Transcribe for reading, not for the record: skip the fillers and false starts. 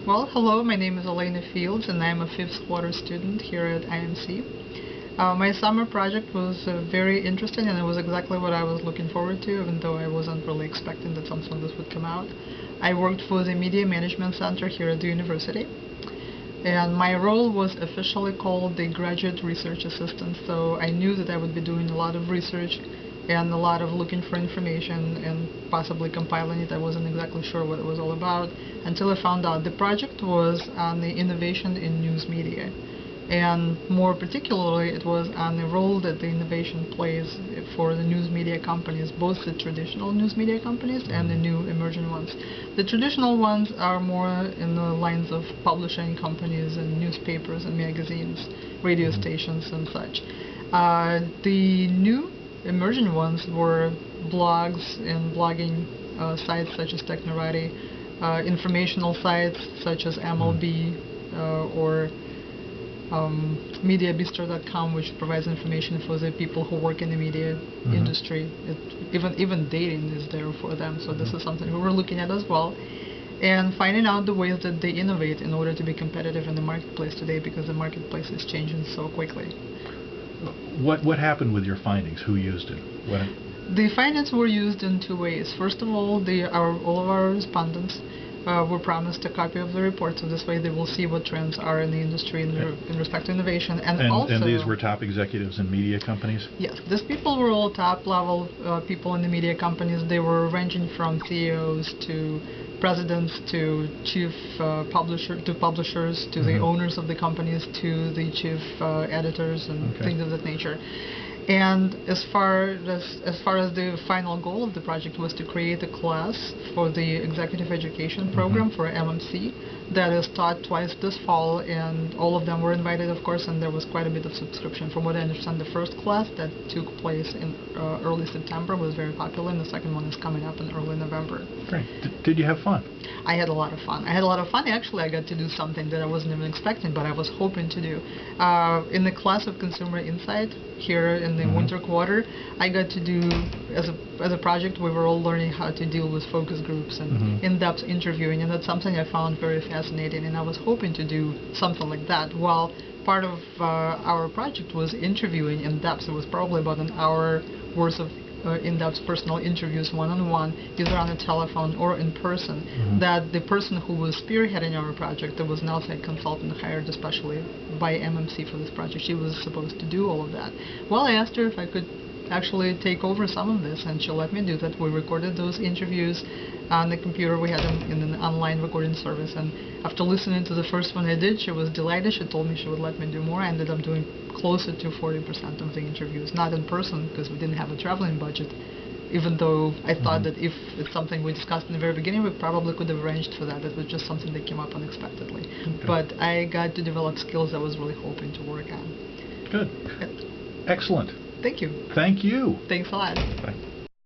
Well, hello, my name is Elena Fields and I'm a 5th quarter student here at IMC. My summer project was very interesting and it was exactly what I was looking forward to, even though I wasn't really expecting that something like this would come out. I worked for the Media Management Center here at the university, and my role was officially called the Graduate Research Assistant, so I knew that I would be doing a lot of research and a lot of looking for information and possibly compiling it. I wasn't exactly sure what it was all about until I found out the project was on the innovation in news media. And more particularly, it was on the role that the innovation plays for the news media companies, both the traditional news media companies and the new emerging ones. The traditional ones are more in the lines of publishing companies and newspapers and magazines, radio stations and such. The new emerging ones were blogs and blogging sites such as Technorati, informational sites such as MLB or MediaBistro.com, which provides information for the people who work in the media industry. Even dating is there for them, so this is something we were looking at as well. And finding out the ways that they innovate in order to be competitive in the marketplace today, because the marketplace is changing so quickly. What happened with your findings? Who used it? The findings were used in two ways. First of all, all of our respondents were promised a copy of the report, so this way they will see what trends are in the industry in respect to innovation. And these were top executives in media companies? Yes, these people were all top-level people in the media companies. They were ranging from CEOs to presidents to chief publishers to the owners of the companies to the chief editors and things of that nature. And as far as the final goal of the project was to create a class for the Executive Education Program for MMC that is taught twice this fall, and all of them were invited, of course, and there was quite a bit of subscription. From what I understand, the first class that took place in early September was very popular, and the second one is coming up in early November. Great. Did you have fun? I had a lot of fun. Actually, I got to do something that I wasn't even expecting, but I was hoping to do. In the class of Consumer Insight here in the winter quarter, I got to do, as a project, we were all learning how to deal with focus groups and in-depth interviewing, and that's something I found very fascinating, and I was hoping to do something like that. While part of our project was interviewing in depth, it was probably about an hour worth of in-depth personal interviews one-on-one, either on the telephone or in person, that the person who was spearheading our project, there was an outside consultant hired especially by MMC for this project. She was supposed to do all of that. Well, I asked her if I could actually take over some of this, and she let me do that. We recorded those interviews on the computer. We had them in an online recording service, and after listening to the first one I did, she was delighted. She told me she would let me do more. I ended up doing closer to 40% of the interviews, not in person because we didn't have a traveling budget, even though I thought that if it's something we discussed in the very beginning, we probably could have arranged for that. It was just something that came up unexpectedly. But I got to develop skills I was really hoping to work on. Good. Excellent. Thank you. Thank you. Thanks a lot. Bye.